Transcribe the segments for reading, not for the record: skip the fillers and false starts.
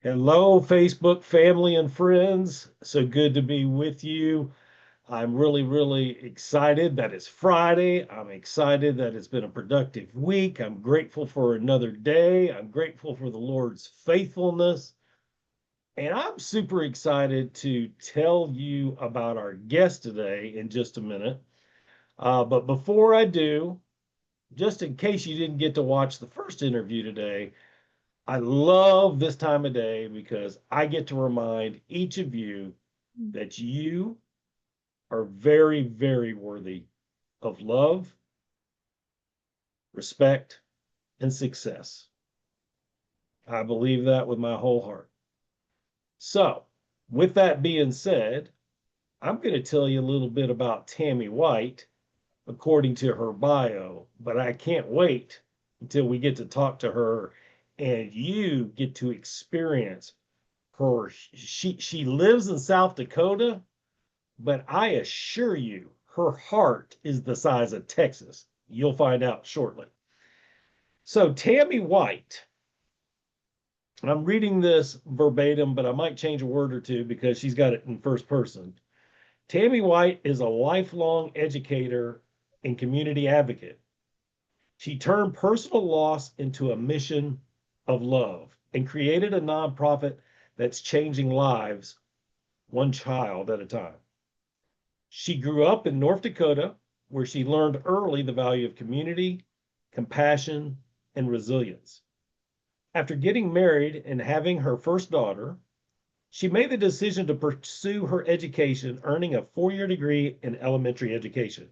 Hello, Facebook family and friends. So good to be with you. I'm really excited that it's Friday. I'm excited that it's been a productive week. I'm grateful for another day. I'm grateful for the Lord's faithfulness. And I'm super excited to tell you about our guest today in just a minute. But before I do, just in case you didn't get to watch the first interview today, I love this time of day because I get to remind each of you that you are very worthy of love, respect, and success. I believe that with my whole heart. So, with that being said, I'm going to tell you a little bit about Tammy White according to her bio, but I can't wait until we get to talk to her and you get to experience her. She lives in South Dakota, but I assure you, her heart is the size of Texas. You'll find out shortly. So, Tammy White, I'm reading this verbatim, but I might change a word or two because she's got it in first person. Tammy White is a lifelong educator and community advocate. She turned personal loss into a mission of love and created a nonprofit that's changing lives one child at a time. She grew up in North Dakota, where she learned early the value of community, compassion, and resilience. After getting married and having her first daughter, she made the decision to pursue her education, earning a 4 year degree in elementary education.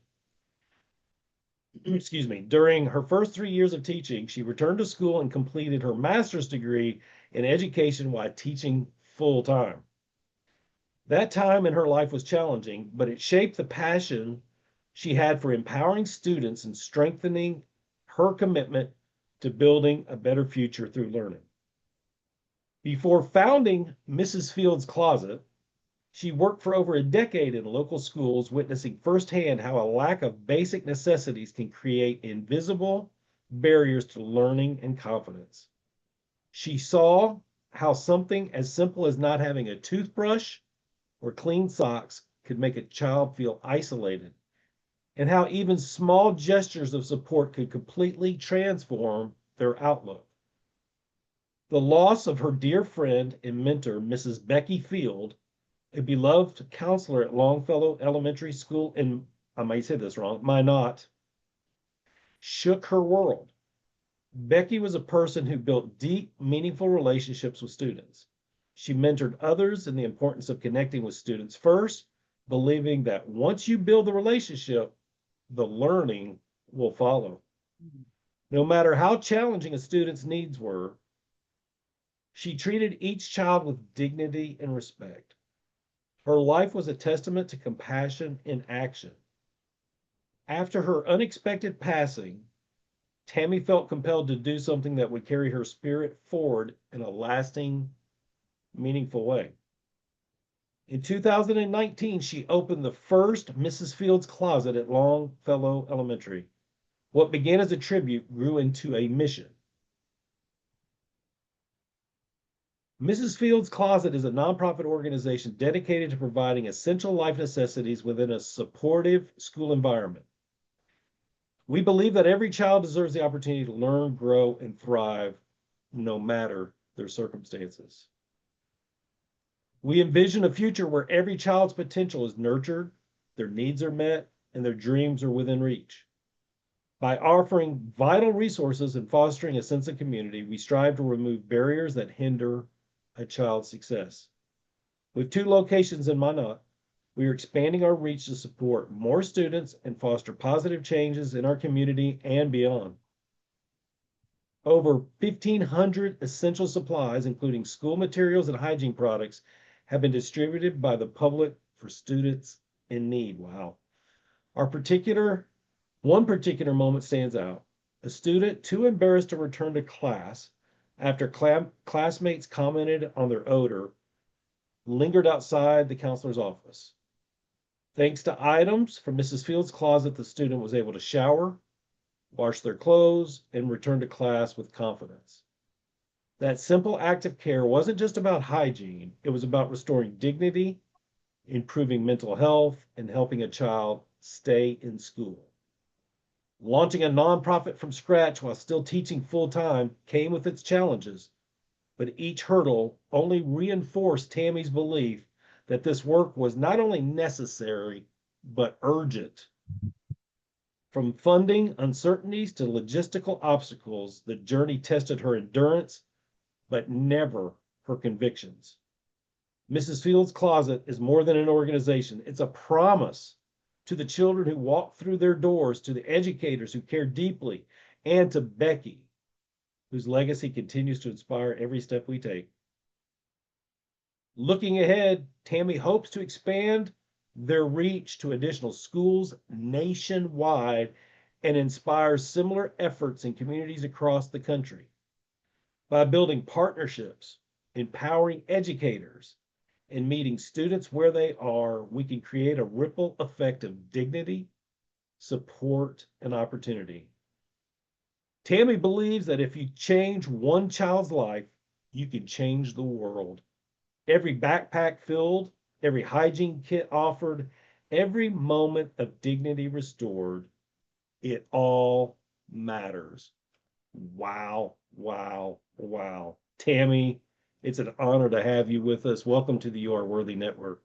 Excuse me. During her first 3 years of teaching, she returned to school and completed her master's degree in education while teaching full time. That time in her life was challenging, but it shaped the passion she had for empowering students and strengthening her commitment to building a better future through learning. Before founding Mrs. Field's Closet, she worked for over a decade in local schools, witnessing firsthand how a lack of basic necessities can create invisible barriers to learning and confidence. She saw how something as simple as not having a toothbrush or clean socks could make a child feel isolated, and how even small gestures of support could completely transform their outlook. The loss of her dear friend and mentor, Mrs. Becky Field, a beloved counselor at Longfellow Elementary School in, I might say this wrong, Minot, shook her world. Becky was a person who built deep, meaningful relationships with students. She mentored others in the importance of connecting with students first, believing that once you build the relationship, the learning will follow. No matter how challenging a student's needs were, she treated each child with dignity and respect. Her life was a testament to compassion in action. After her unexpected passing, Tammy felt compelled to do something that would carry her spirit forward in a lasting, meaningful way. In 2019, she opened the first Mrs. Field's Closet at Longfellow Elementary. What began as a tribute grew into a mission. Mrs. Field's Closet is a nonprofit organization dedicated to providing essential life necessities within a supportive school environment. We believe that every child deserves the opportunity to learn, grow, and thrive no matter their circumstances. We envision a future where every child's potential is nurtured, their needs are met, and their dreams are within reach. By offering vital resources and fostering a sense of community, we strive to remove barriers that hinder a child's success. With 2 locations in Minot, we are expanding our reach to support more students and foster positive changes in our community and beyond. Over 1,500 essential supplies, including school materials and hygiene products, have been distributed by the public for students in need. Wow. One particular moment stands out. A student too embarrassed to return to class after classmates commented on their odor lingered outside the counselor's office. Thanks to items from Mrs. Field's closet, the student was able to shower, wash their clothes, and return to class with confidence. That simple act of care wasn't just about hygiene, it was about restoring dignity, improving mental health, and helping a child stay in school. Launching a nonprofit from scratch while still teaching full time came with its challenges, but each hurdle only reinforced Tammy's belief that this work was not only necessary, but urgent. From funding uncertainties to logistical obstacles, the journey tested her endurance, but never her convictions. Mrs. Field's Closet is more than an organization, it's a promise to the children who walk through their doors, to the educators who care deeply, and to Becky, whose legacy continues to inspire every step we take. Looking ahead, Tammy hopes to expand their reach to additional schools nationwide and inspire similar efforts in communities across the country. By building partnerships, empowering educators, and meeting students where they are, we can create a ripple effect of dignity, support, and opportunity. Tammy believes that if you change one child's life, you can change the world. Every backpack filled, every hygiene kit offered, every moment of dignity restored, it all matters. Wow, wow, wow. Tammy, it's an honor to have you with us. Welcome to the You Are Worthy Network.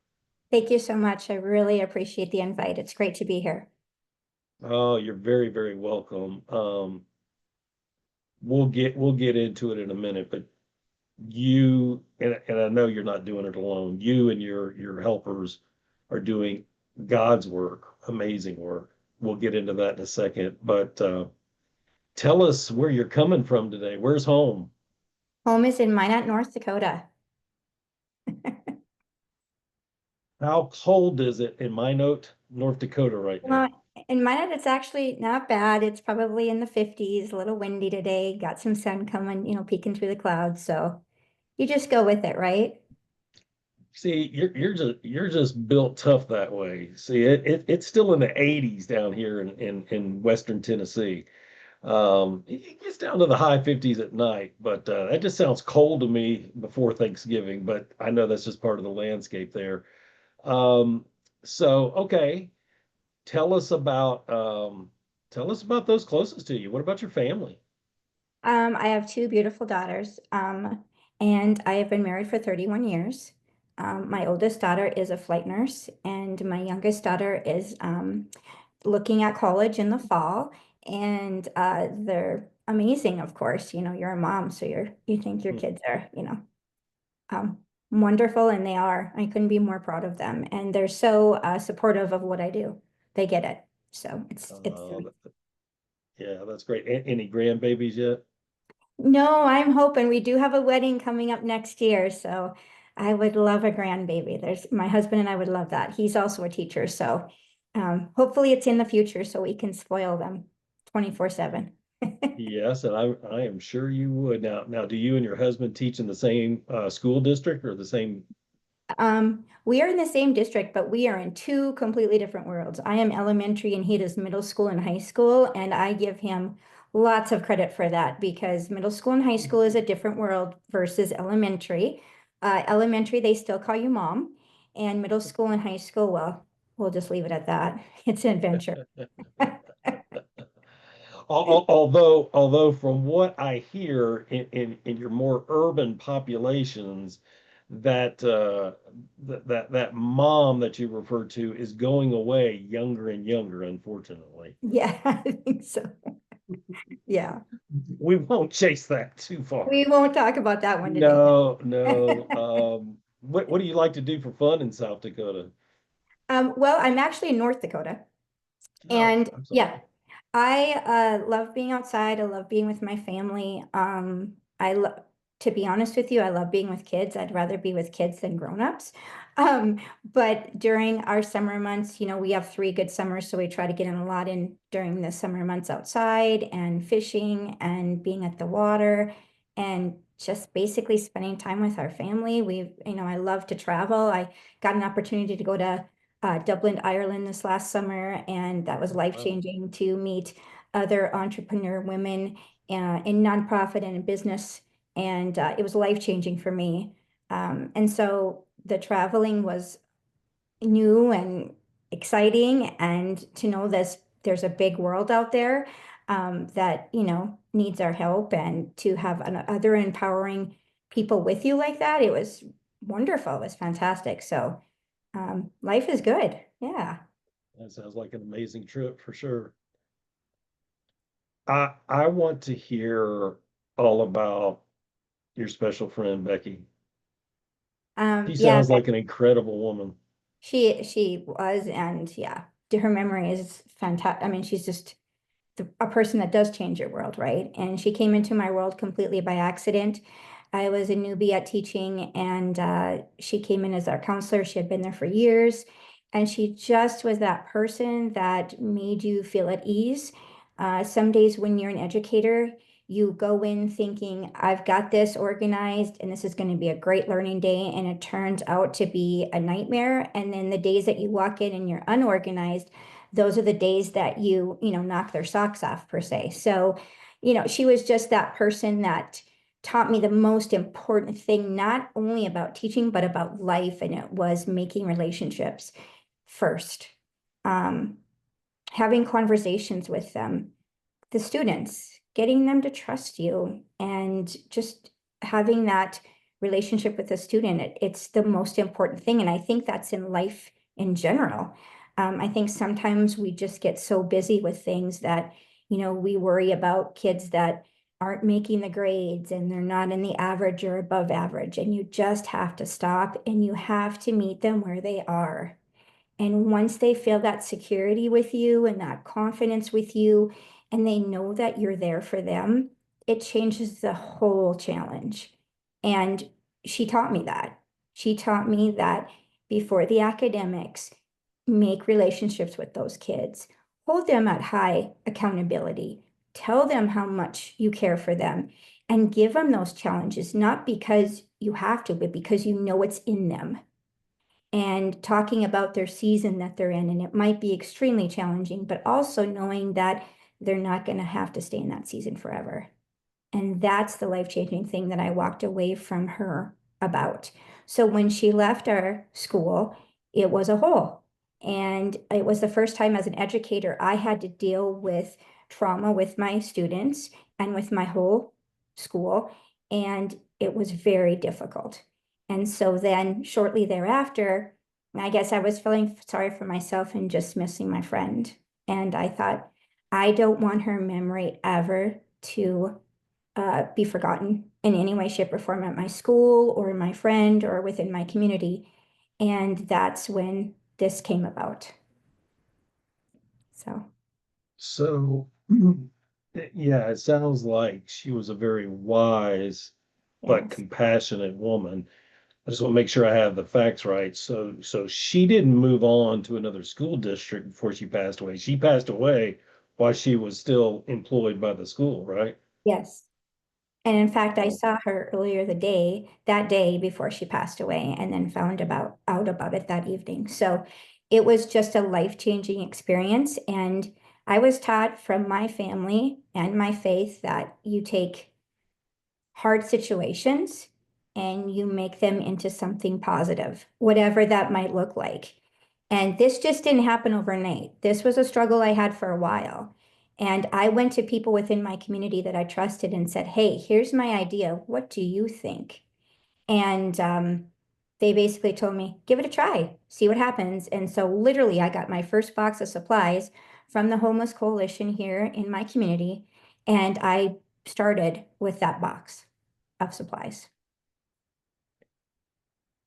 Thank you so much. I really appreciate the invite. It's great to be here. Oh, you're very, very welcome. We'll get into it in a minute, but you and I know you're not doing it alone. You and your helpers are doing God's work, amazing work. We'll get into that in a second, but tell us where you're coming from today. Where's home? Home is in Minot, North Dakota. How cold is it in Minot, North Dakota right now? Well, in Minot, it's actually not bad. It's probably in the 50s, a little windy today. Got some sun coming, peeking through the clouds. So you just go with it, right? See, you're just built tough that way. See, it's still in the 80s down here in Western Tennessee. It gets down to the high 50s at night, but that just sounds cold to me before Thanksgiving. But I know that's just part of the landscape there. Um, so okay, tell us about tell us about those closest to you. What about your family? I have two beautiful daughters, and I have been married for 31 years. My oldest daughter is a flight nurse, and my youngest daughter is looking at college in the fall. And they're amazing, of course. You're a mom, so you think your Hmm. kids are, um, wonderful, and they are. I couldn't be more proud of them, and they're so supportive of what I do. They get it, so it's Uh, yeah, that's great. Any grandbabies yet? No, I'm hoping we do have a wedding coming up next year, so I would love a grandbaby. There's my husband and I would love that. He's also a teacher, so hopefully it's in the future so we can spoil them 24/7. Yes, and I am sure you would. Now, do you and your husband teach in the same school district or the same? We are in the same district, but we are in two completely different worlds. I am elementary and he does middle school and high school, and I give him lots of credit for that because middle school and high school is a different world versus elementary. Elementary, they still call you mom, and middle school and high school, well, we'll just leave it at that. It's an adventure. Although from what I hear in your more urban populations, that mom that you refer to is going away younger and younger, unfortunately. Yeah, I think so. Yeah, We won't chase that too far. we won't talk about that one today. No, no. What do you like to do for fun in South Dakota? Well, I'm actually in North Dakota. Oh, And I'm yeah, sorry. I love being outside. I love being with my family. I love, to be honest with you, I love being with kids. I'd rather be with kids than grown-ups. But during our summer months, we have 3 good summers, so we try to get in a lot in during the summer months outside and fishing and being at the water and just basically spending time with our family. I love to travel. I got an opportunity to go to Dublin, Ireland this last summer, and that was Oh, wow. life-changing to meet other entrepreneur women in nonprofit and in business and it was life-changing for me. And so the traveling was new and exciting, and to know this there's a big world out there that needs our help, and to have other empowering people with you like that, it was wonderful. It was fantastic. So life is good. Yeah. That sounds like an amazing trip for sure. I want to hear all about your special friend Becky. She Yeah, sounds like an incredible woman. she was, and yeah, her memory is fantastic. I mean, she's just a person that does change your world, right? And she came into my world completely by accident. I was a newbie at teaching, and she came in as our counselor. She had been there for years, and she just was that person that made you feel at ease. Some days when you're an educator, you go in thinking, I've got this organized and this is going to be a great learning day, and it turns out to be a nightmare. And then the days that you walk in and you're unorganized, those are the days that knock their socks off, per se. So, she was just that person that taught me the most important thing, not only about teaching, but about life. And it was making relationships first, um, having conversations with them, the students, getting them to trust you, and just having that relationship with the student. It's the most important thing. And I think that's in life in general. I think sometimes we just get so busy with things that, we worry about kids that aren't making the grades and they're not in the average or above average. And you just have to stop and you have to meet them where they are. And once they feel that security with you and that confidence with you, and they know that you're there for them, it changes the whole challenge. And she taught me that. She taught me that before the academics, make relationships with those kids, hold them at high accountability, tell them how much you care for them, and give them those challenges, not because you have to, but because you know it's in them, and talking about their season that they're in. And it might be extremely challenging, but also knowing that they're not going to have to stay in that season forever. And that's the life-changing thing that I walked away from her about. So when she left our school, it was a hole. And it was the first time as an educator I had to deal with trauma with my students and with my whole school. And it was very difficult. And so then shortly thereafter, I guess I was feeling sorry for myself and just missing my friend. And I thought, I don't want her memory ever to be forgotten in any way, shape, or form at my school or my friend or within my community. And that's when this came about. So, So, yeah, it sounds like she was a very wise but yes, compassionate woman. I just want to make sure I have the facts right. So she didn't move on to another school district before she passed away. She passed away while she was still employed by the school, right? yes. And in fact, I Oh, saw her earlier that day before she passed away, and then found out about it that evening. So it was just a life-changing experience. And I was taught from my family and my faith that you take hard situations and you make them into something positive, whatever that might look like. And this just didn't happen overnight. This was a struggle I had for a while. And I went to people within my community that I trusted and said, hey, here's my idea. What do you think? And they basically told me, give it a try, see what happens. And so literally, I got my first box of supplies from the Homeless Coalition here in my community. And I started with that box of supplies.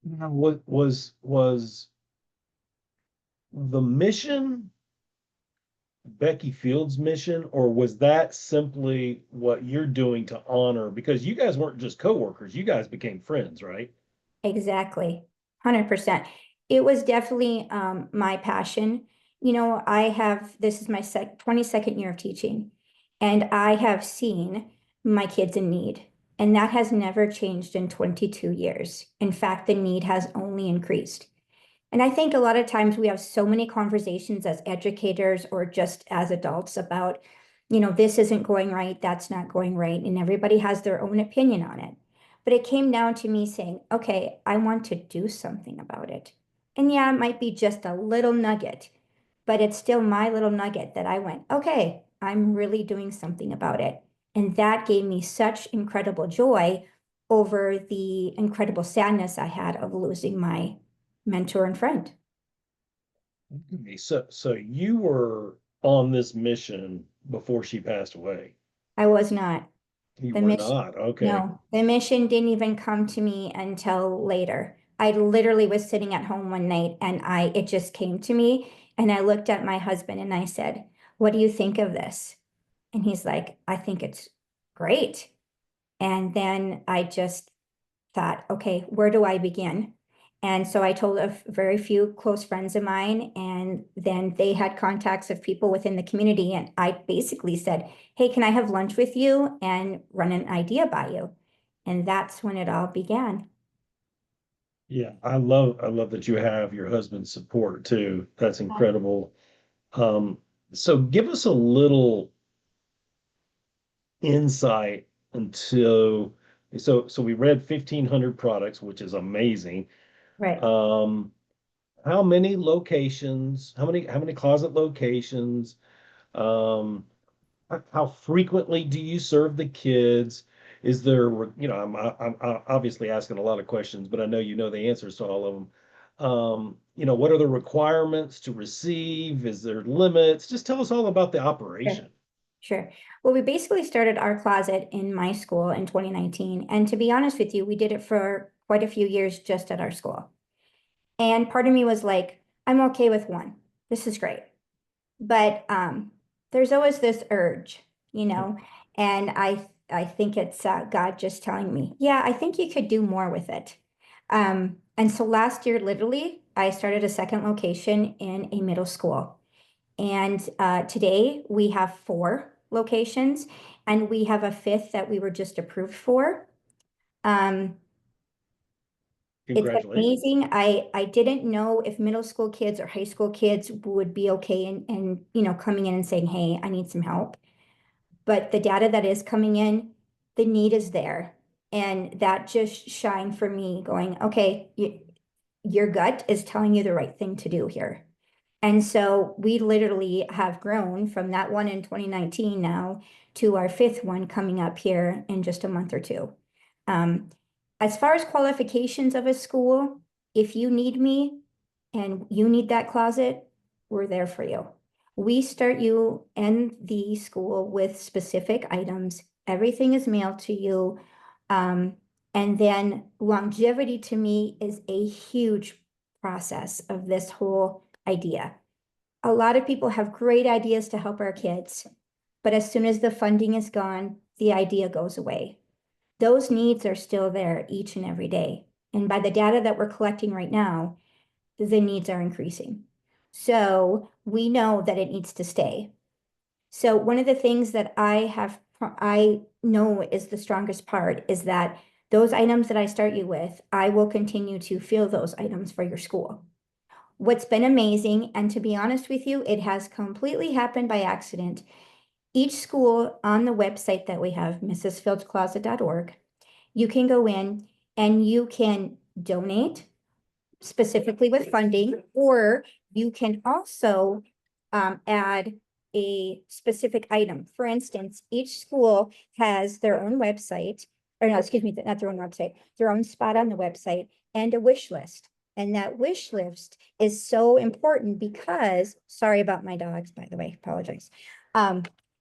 now, what was the mission Becky Field's mission, or was that simply what you're doing to honor? Because you guys weren't just coworkers, you guys became friends, right? Exactly. 100%. It was definitely my passion. This is my 22nd year of teaching, and I have seen my kids in need, and that has never changed in 22 years. In fact, the need has only increased. And I think a lot of times we have so many conversations as educators or just as adults about this isn't going right, that's not going right, and everybody has their own opinion on it. But it came down to me saying, okay, I want to do something about it. And yeah, it might be just a little nugget, but it's still my little nugget that I went, okay, I'm really doing something about it. And that gave me such incredible joy over the incredible sadness I had of losing my mentor and friend. Okay, so you were on this mission before she passed away. I was not. You The were mission, not. Okay. no, the mission didn't even come to me until later. I literally was sitting at home one night and it just came to me. And I looked at my husband and I said, what do you think of this? And he's like, I think it's great. And then I just thought, okay, where do I begin? And so I told a very few close friends of mine, and then they had contacts of people within the community. And I basically said, hey, can I have lunch with you and run an idea by you? And that's when it all began. Yeah, I love that you have your husband's support too. That's incredible. Um, so give us a little insight into so we read 1,500 products, which is amazing. Right. Um, how many locations, how many closet locations? Um, how frequently do you serve the kids? Is there, I'm obviously asking a lot of questions, but I know you know the answers to all of them. What are the requirements to receive? Is there limits? Just tell us all about the Sure. operation. Sure. Well, we basically started our closet in my school in 2019. And to be honest with you, we did it for quite a few years just at our school. And part of me was like, I'm okay with one. This is great. But there's always this urge, you know, and I think it's God just telling me, yeah, I think you could do more with it. And so last year, literally, I started a second location in a middle school. And today we have 4 locations, and we have a fifth that we were just approved for. Um, it's Congratulations. amazing. I didn't know if middle school kids or high school kids would be okay and coming in and saying, hey, I need some help. But the data that is coming in, the need is there. And that just shined for me going, okay, your gut is telling you the right thing to do here. And so we literally have grown from that one in 2019 now to our fifth one coming up here in just a month or two. Um, as far as qualifications of a school, if you need me and you need that closet, we're there for you. We start you and the school with specific items. Everything is mailed to you. Um, and then longevity to me is a huge process of this whole idea. A lot of people have great ideas to help our kids, but as soon as the funding is gone, the idea goes away. Those needs are still there each and every day. And by the data that we're collecting right now, the needs are increasing. So we know that it needs to stay. So one of the things that I know is the strongest part is that those items that I start you with, I will continue to fill those items for your school. What's been amazing, and to be honest with you, it has completely happened by accident. Each school on the website that we have, mrsfieldscloset.org, you can go in and you can donate specifically with funding, or you can also add a specific item. For instance, each school has their own website, or no, excuse me, not their own website, their own spot on the website and a wish list. And that wish list is so important because, sorry about my dogs, by the way, apologize.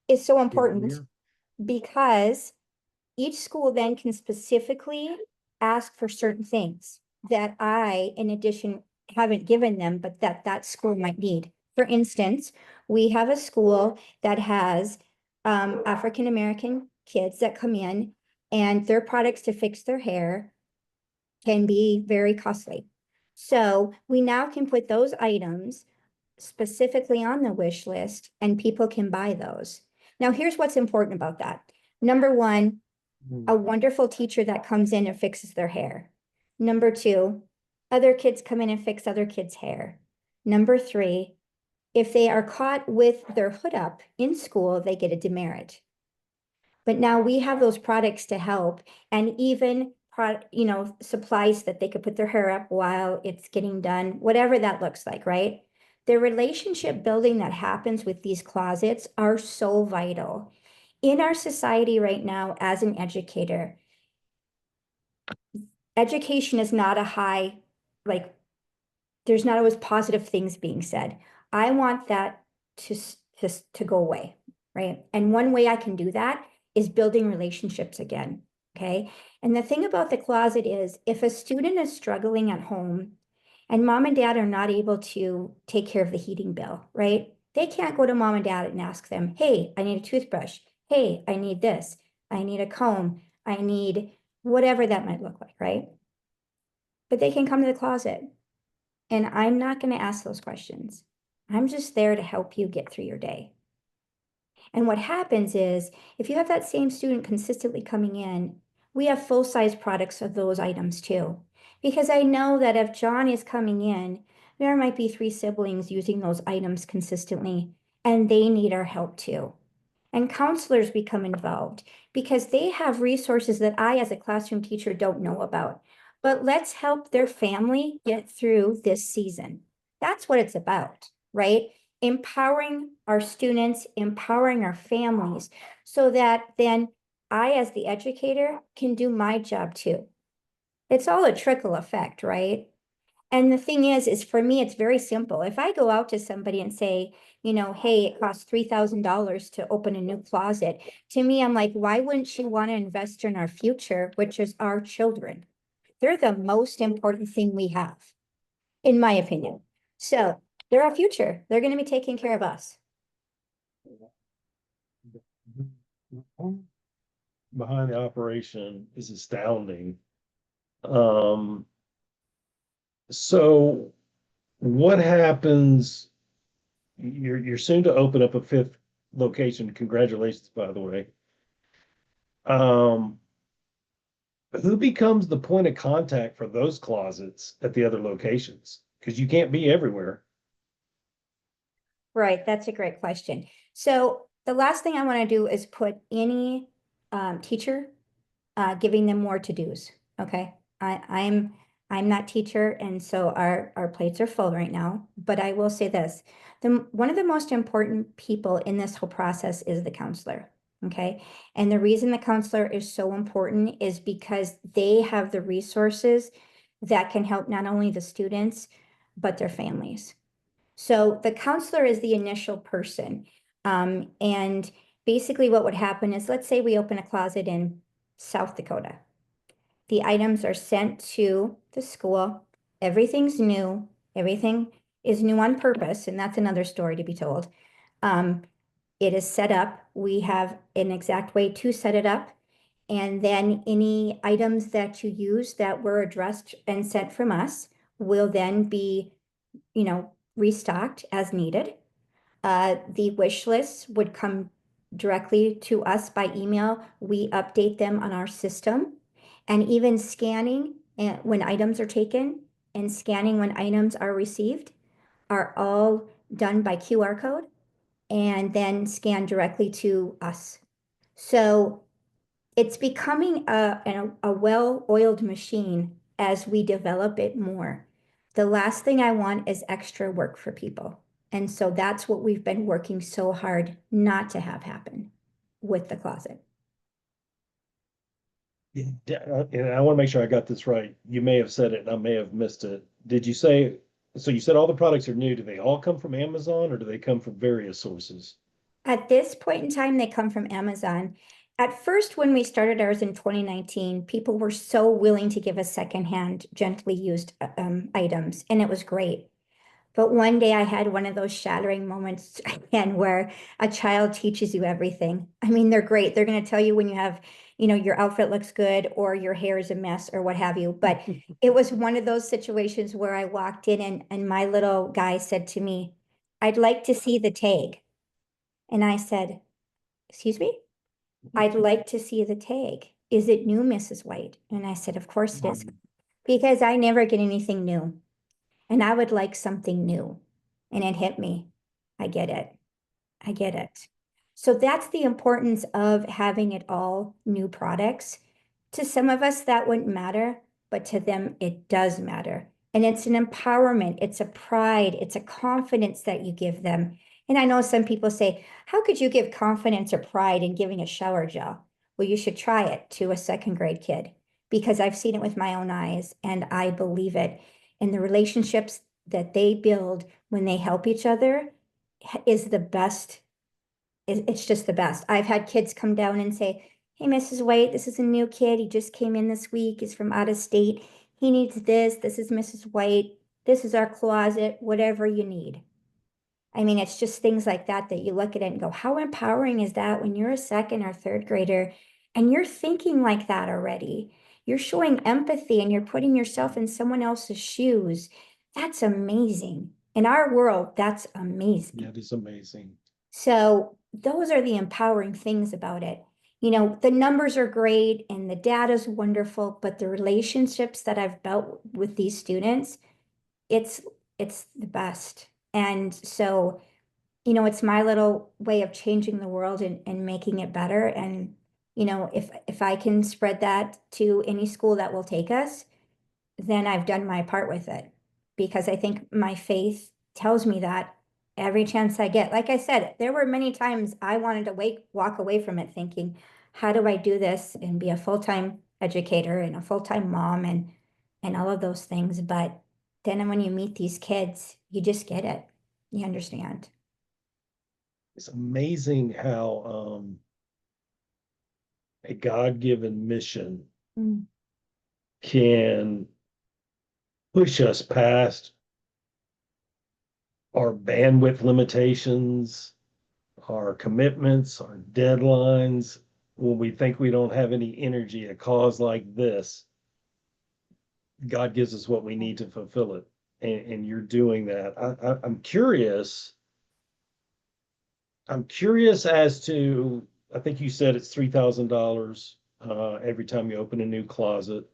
Is so Here, important here. because each school then can specifically ask for certain things that I, in addition, haven't given them, but that school might need. For instance, we have a school that has African American kids that come in, and their products to fix their hair can be very costly. So we now can put those items specifically on the wish list, and people can buy those. Now, here's what's important about that. Number one, Mm. a wonderful teacher that comes in and fixes their hair. Number two, other kids come in and fix other kids' hair. Number three, If they are caught with their hood up in school, they get a demerit. But now we have those products to help, and even supplies that they could put their hair up while it's getting done, whatever that looks like, right? The relationship building that happens with these closets are so vital. In our society right now, as an educator, education is not a high, like, there's not always positive things being said. I want that to to go away, right? And one way I can do that is building relationships again, okay? And the thing about the closet is, if a student is struggling at home and mom and dad are not able to take care of the heating bill, right? They can't go to mom and dad and ask them, hey, I need a toothbrush. Hey, I need this. I need a comb. I need whatever that might look like, right? But they can come to the closet, and I'm not going to ask those questions. I'm just there to help you get through your day. And what happens is, if you have that same student consistently coming in, we have full-size products of those items too. Because I know that if John is coming in, there might be 3 siblings using those items consistently, and they need our help too. And counselors become involved because they have resources that I, as a classroom teacher, don't know about. But let's help their family get through this season. That's what it's about, right? Empowering our students, empowering our families, so that then I, as the educator, can do my job too. It's all a trickle effect, right? And the thing is for me, it's very simple. If I go out to somebody and say, hey, it costs $3,000 to open a new closet, to me, I'm like, why wouldn't she want to invest in our future, which is our children? They're the most important thing we have, in my opinion. So they're our future. They're going to be taking care of us. Behind the operation is astounding. Um, so what happens? You're soon to open up a 5th location. Congratulations, by the way. Um, who becomes the point of contact for those closets at the other locations? Because you can't be everywhere. Right, that's a great question. So the last thing I want to do is put any teacher giving them more to-dos. Okay. I'm not teacher, and so our plates are full right now. But I will say this: one of the most important people in this whole process is the counselor. Okay. And the reason the counselor is so important is because they have the resources that can help not only the students, but their families. So the counselor is the initial person. And basically what would happen is, let's say we open a closet in South Dakota. The items are sent to the school. Everything's new. Everything is new on purpose, and that's another story to be told. It is set up. We have an exact way to set it up. And then any items that you use that were addressed and sent from us will then be, restocked as needed. The wish lists would come directly to us by email. We update them on our system, and even scanning when items are taken and scanning when items are received are all done by QR code and then scanned directly to us. So it's becoming a well-oiled machine as we develop it more. The last thing I want is extra work for people. And so that's what we've been working so hard not to have happen with the closet. And I want to make sure I got this right. You may have said it and I may have missed it. Did you say, so you said all the products are new. Do they all come from Amazon or do they come from various sources? At this point in time, they come from Amazon. At first, when we started ours in 2019, people were so willing to give us secondhand, gently used items, and it was great. But one day I had one of those shattering moments again where a child teaches you everything. I mean, they're great. They're going to tell you when you have, your outfit looks good or your hair is a mess or what have you. But it was one of those situations where I walked in and my little guy said to me, I'd like to see the tag. And I said, excuse me? I'd like to see the tag. Is it new, Mrs. White? And I said, of course it is, because I never get anything new. And I would like something new. And it hit me. I get it. I get it. So that's the importance of having it all new products. To some of us, that wouldn't matter, but to them, it does matter. And it's an empowerment, it's a pride, it's a confidence that you give them. And I know some people say, how could you give confidence or pride in giving a shower gel? Well, you should try it to a second grade kid because I've seen it with my own eyes and I believe it. And the relationships that they build when they help each other is the best. It's just the best. I've had kids come down and say, hey, Mrs. White, this is a new kid. He just came in this week. He's from out of state. He needs this. This is Mrs. White. This is our closet, whatever you need. I mean, it's just things like that that you look at it and go, how empowering is that when you're a second or third grader and you're thinking like that already? You're showing empathy and you're putting yourself in someone else's shoes. That's amazing. In our world, that's amazing. That is amazing. So those are the empowering things about it. You know, the numbers are great and the data is wonderful, but the relationships that I've built with these students, it's it's the best. And so, you know, it's my little way of changing the world and making it better. And, you know, if I can spread that to any school that will take us, then I've done my part with it. Because I think my faith tells me that every chance I get. Like I said, there were many times I wanted to walk away from it thinking, how do I do this and be a full-time educator and a full-time mom and all of those things. But then when you meet these kids, you just get it. You understand. It's amazing how a God-given mission Mm. can push us past our bandwidth limitations, our commitments, our deadlines. When we think we don't have any energy, a cause like this, God gives us what we need to fulfill it. And you're doing that. I'm curious. I'm curious as to, I think you said it's $3,000 every time you open a new closet.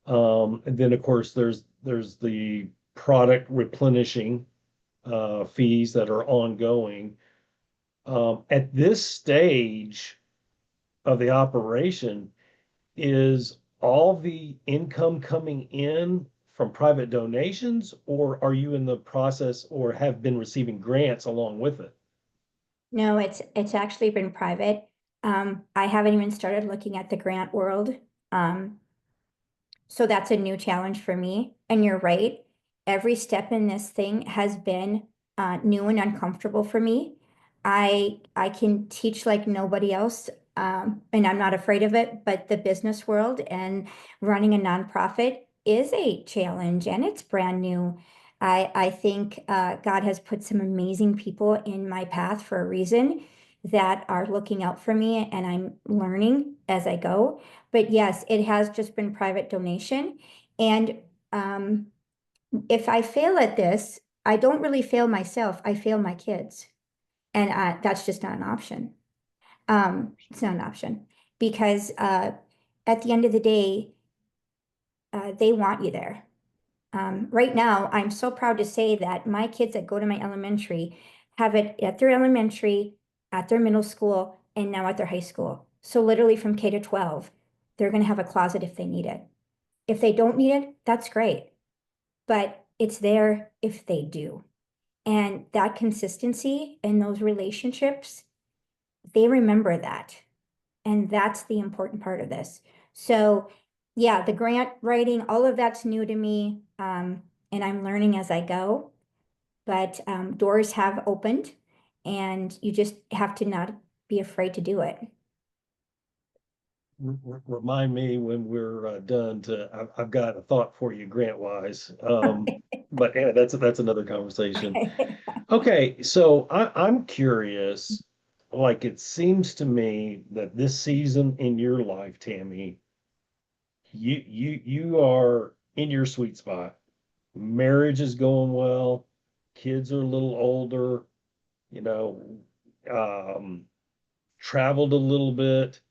And then of course there's the product replenishing fees that are ongoing. At this stage of the operation, is all the income coming in from private donations, or are you in the process or have been receiving grants along with it? No, it's actually been private. I haven't even started looking at the grant world. Um, So that's a new challenge for me. And you're right. Every step in this thing has been new and uncomfortable for me. I can teach like nobody else, and I'm not afraid of it. But the business world and running a nonprofit is a challenge, and it's brand new. I think God has put some amazing people in my path for a reason that are looking out for me, and I'm learning as I go. But yes, it has just been private donation. And um, if I fail at this, I don't really fail myself. I fail my kids. And that's just not an option. It's not an option because at the end of the day, they want you there. Right now, I'm so proud to say that my kids that go to my elementary have it at their elementary, at their middle school, and now at their high school. So literally from K to 12, they're going to have a closet if they need it. If they don't need it, that's great. But it's there if they do. And that consistency and those relationships, they remember that. And that's the important part of this. So, yeah, the grant writing, all of that's new to me. And I'm learning as I go. But doors have opened, and you just have to not be afraid to do it. Remind me when we're done to, I've got a thought for you grant wise. But yeah, that's another conversation. Okay, so I'm curious, like it seems to me that this season in your life, Tammy, you are in your sweet spot. Marriage is going well, kids are a little older, you know, um, traveled a little bit,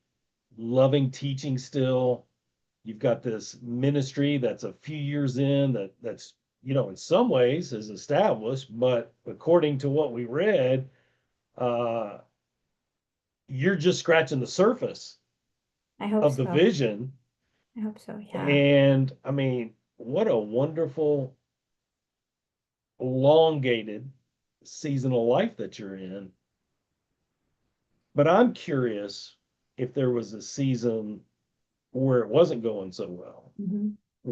loving teaching still. You've got this ministry that's a few years in that's in some ways is established, but according to what we read, uh, you're just scratching the surface I hope of the so. vision. I hope so. Yeah. And I mean, what a wonderful, elongated seasonal life that you're in. But I'm curious if there was a season where it wasn't going so well. Mhm. Oh,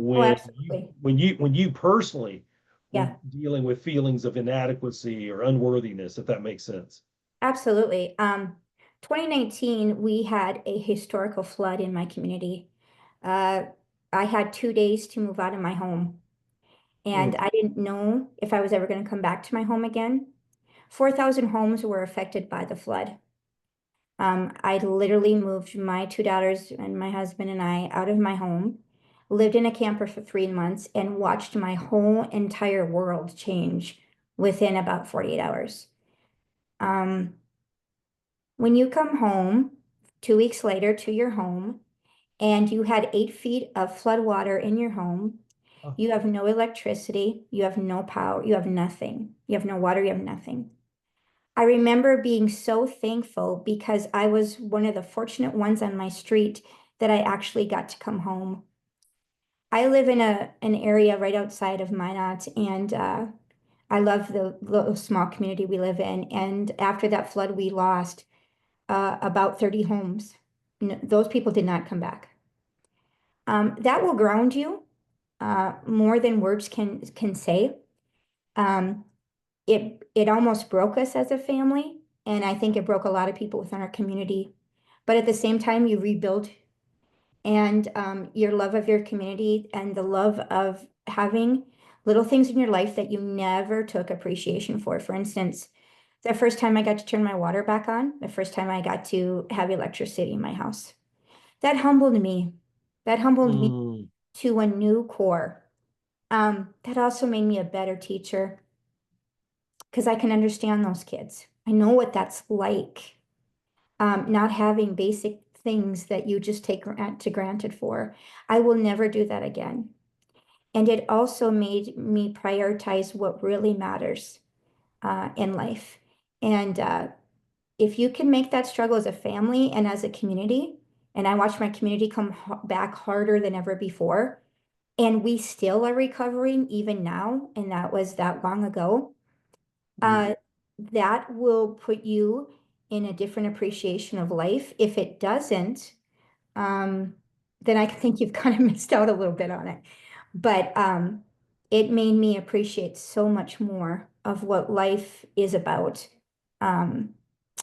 When you absolutely. personally were Yeah, dealing with feelings of inadequacy or unworthiness, if that makes sense. absolutely. 2019, we had a historical flood in my community. Uh, I had 2 days to move out of my home, and Mm. I didn't know if I was ever going to come back to my home again. 4,000 homes were affected by the flood. I literally moved my two daughters and my husband and I out of my home, lived in a camper for 3 months, and watched my whole entire world change within about 48 hours. Um, when you come home 2 weeks later to your home and you had 8 feet of flood water in your home, Oh. you have no electricity, you have no power, you have nothing. You have no water, you have nothing. I remember being so thankful because I was one of the fortunate ones on my street that I actually got to come home. I live in an area right outside of Minot, and I love the little small community we live in. And after that flood, we lost about 30 homes. Those people did not come back. That will ground you more than words can say. Um, it almost broke us as a family, and I think it broke a lot of people within our community. But at the same time, you rebuild, and your love of your community and the love of having little things in your life that you never took appreciation for. For instance, the first time I got to turn my water back on, the first time I got to have electricity in my house, that humbled me. That humbled me Mm. to a new core. That also made me a better teacher because I can understand those kids. I know what that's like, not having basic things that you just take to granted for. I will never do that again. And it also made me prioritize what really matters in life. And if you can make that struggle as a family and as a community, and I watch my community come back harder than ever before, and we still are recovering even now, and that was that long ago. Mm. uh, that will put you in a different appreciation of life. If it doesn't, um, then I think you've kind of missed out a little bit on it. But it made me appreciate so much more of what life is about. Um,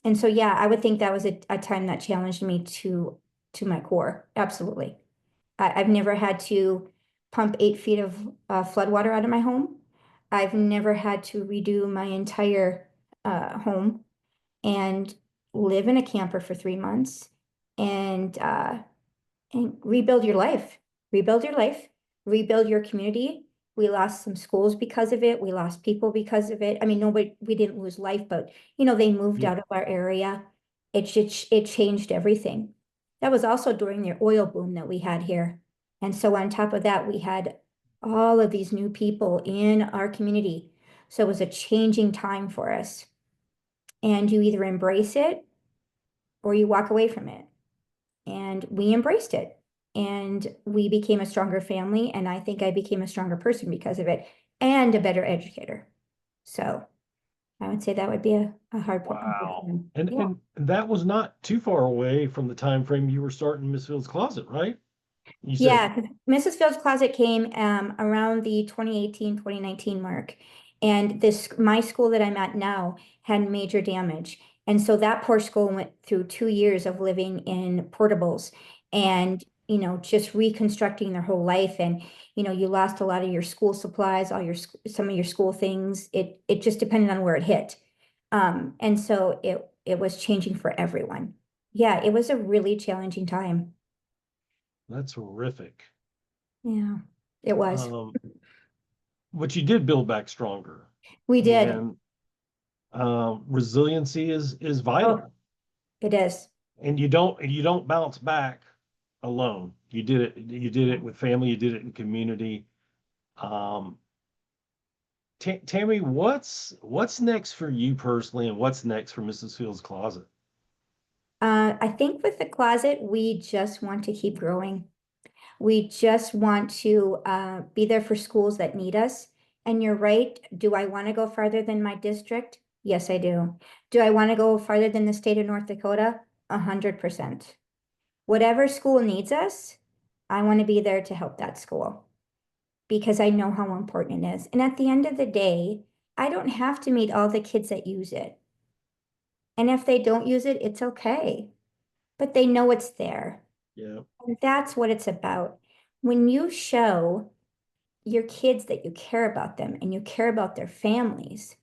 and so, yeah, I would think that was a time that challenged me to my core. Absolutely. I've never had to pump 8 feet of floodwater out of my home. I've never had to redo my entire home and live in a camper for 3 months and rebuild your life, rebuild your life, rebuild your community. We lost some schools because of it. We lost people because of it. I mean, nobody, we didn't lose life, but they moved Yeah. out of our area. It changed everything. That was also during the oil boom that we had here. And so on top of that, we had all of these new people in our community. So it was a changing time for us. And you either embrace it or you walk away from it. And we embraced it. And we became a stronger family. And I think I became a stronger person because of it and a better educator. So I would say that would be a hard part. Wow. And Yeah. and that was not too far away from the time frame you were starting Miss Field's Closet, right? You said, Yeah, Mrs. Field's Closet came around the 2018, 2019 mark. And my school that I'm at now had major damage. And so that poor school went through 2 years of living in portables and, just reconstructing their whole life. And, you lost a lot of your school supplies, some of your school things. It just depended on where it hit. And so it was changing for everyone. Yeah, it was a really challenging time. that's horrific. Yeah, it was. Um, but you did build back stronger. We did. And resiliency is Oh, vital. it is. And you don't bounce back alone. You did it with family, you did it in community. Um, Tammy, what's next for you personally, and what's next for Mrs. Field's Closet? I think with the closet, we just want to keep growing. We just want to be there for schools that need us. And you're right. Do I want to go farther than my district? Yes, I do. Do I want to go farther than the state of North Dakota? 100%. Whatever school needs us, I want to be there to help that school because I know how important it is. And at the end of the day, I don't have to meet all the kids that use it. And if they don't use it, it's okay, but they know it's there. Yeah. And that's what it's about. When you show your kids that you care about them and you care about their families,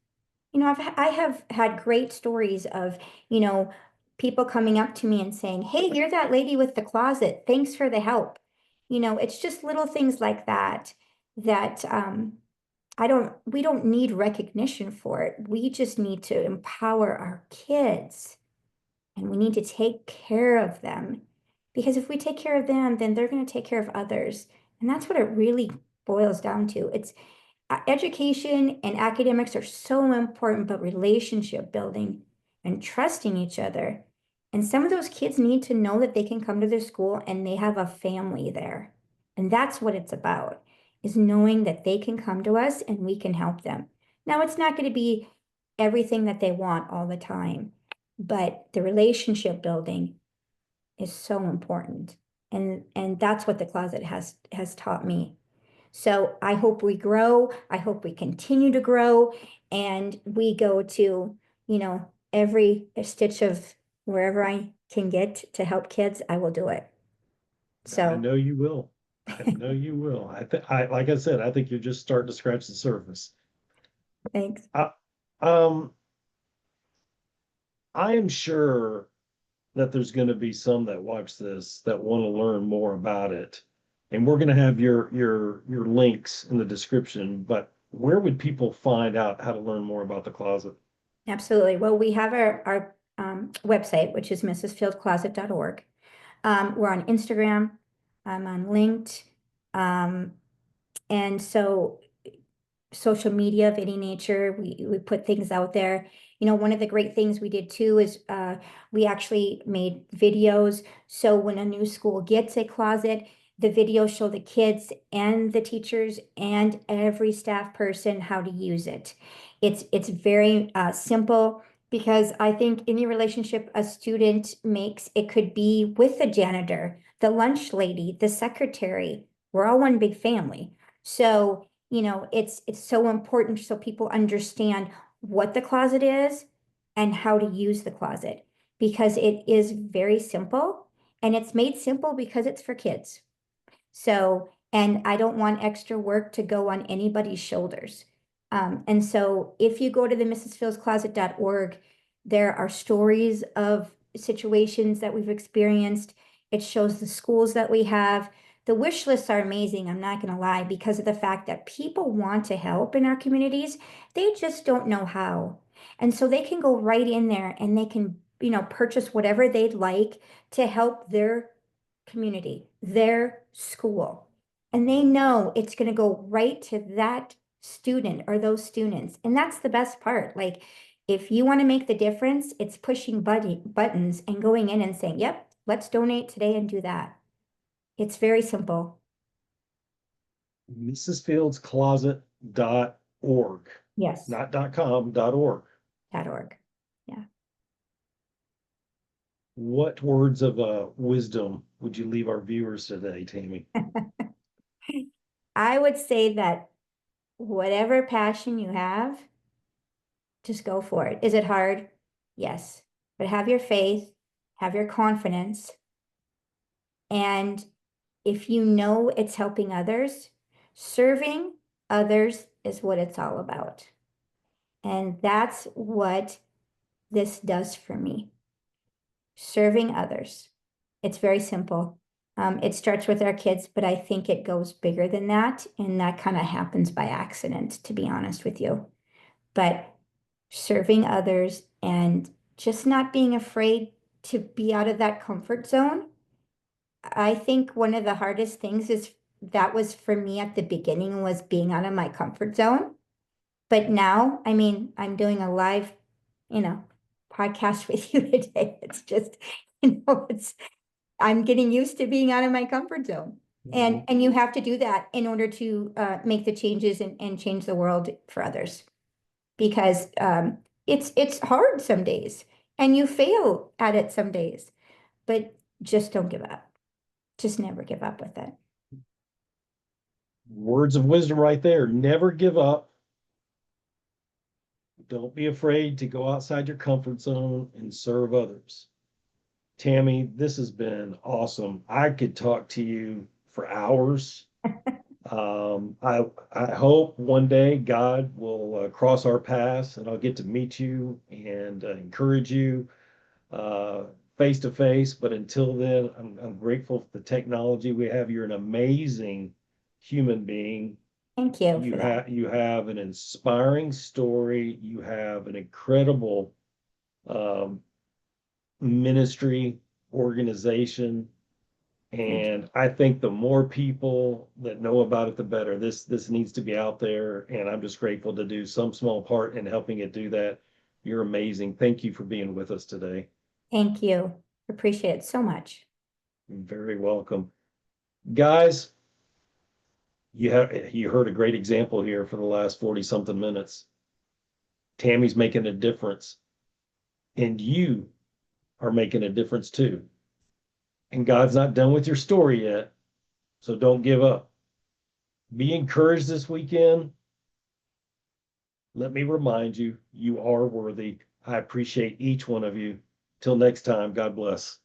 I have had great stories of, you know, people coming up to me and saying, "Hey, you're that lady with the closet. Thanks for the help." It's just little things like that that we don't need recognition for it. We just need to empower our kids and we need to take care of them because if we take care of them, then they're going to take care of others. And that's what it really boils down to. It's education and academics are so important, but relationship building and trusting each other. And some of those kids need to know that they can come to their school and they have a family there. And that's what it's about, is knowing that they can come to us and we can help them. Now, it's not going to be everything that they want all the time, but the relationship building is so important. And that's what the closet has taught me. So I hope we grow. I hope we continue to grow and we go to, every stitch of wherever I can get to help kids, I will do it. I So know you will. I know you will. Like I said, I think you're just starting to scratch the surface. thanks. I, um, I am sure that there's going to be some that watch this that want to learn more about it. And we're going to have your links in the description, but where would people find out how to learn more about the closet? Absolutely. Well, we have our website, which is mrsfieldcloset.org. We're on Instagram. I'm on linked. Um, and so social media of any nature. We put things out there. One of the great things we did too is we actually made videos. So when a new school gets a closet, the videos show the kids and the teachers and every staff person how to use it. It's very simple because I think any relationship a student makes, it could be with the janitor, the lunch lady, the secretary. We're all one big family. So it's so important so people understand what the closet is and how to use the closet because it is very simple and it's made simple because it's for kids. So, and I don't want extra work to go on anybody's shoulders. And so if you go to the mrsfieldscloset.org, there are stories of situations that we've experienced. It shows the schools that we have. The wish lists are amazing, I'm not going to lie, because of the fact that people want to help in our communities. They just don't know how. And so they can go right in there and they can, purchase whatever they'd like to help their community, their school. And they know it's going to go right to that student or those students. And that's the best part. Like, if you want to make the difference, it's pushing buttons and going in and saying, yep, let's donate today and do that. It's very simple. mrsfieldscloset.org, Yes, not .com.org. .org. Yeah. What words of wisdom would you leave our viewers today, Tammy? I would say that whatever passion you have, just go for it. Is it hard? Yes. But have your faith, have your confidence, and if you know it's helping others, serving others is what it's all about. And that's what this does for me. Serving others. It's very simple. It starts with our kids, but I think it goes bigger than that. And that kind of happens by accident, to be honest with you. But serving others and just not being afraid to be out of that comfort zone. I think one of the hardest things is that was for me at the beginning was being out of my comfort zone. But now, I mean, I'm doing a live, you know, podcast with you today. It's just, it's I'm getting used to being out of my comfort zone. Mhm. And you have to do that in order to make the changes and change the world for others. Because it's hard some days and you fail at it some days, but just don't give up. Just never give up with it. Words of wisdom right there. Never give up. Don't be afraid to go outside your comfort zone and serve others. Tammy, this has been awesome. I could talk to you for hours. I hope one day God will cross our paths and I'll get to meet you and encourage you uh, face to face. But until then, I'm grateful for the technology we have. You're an amazing human being. Thank you You for that. have you have an inspiring story. You have an incredible um, ministry organization. Thank you. And I think the more people that know about it, the better. This needs to be out there, and I'm just grateful to do some small part in helping it do that. You're amazing. Thank you for being with us today. Thank you. Appreciate it so much. You're very welcome. Guys, you heard a great example here for the last 40 something minutes. Tammy's making a difference, and you are making a difference too. And God's not done with your story yet, so don't give up. Be encouraged this weekend. Let me remind you, you are worthy. I appreciate each one of you. Till next time, God bless.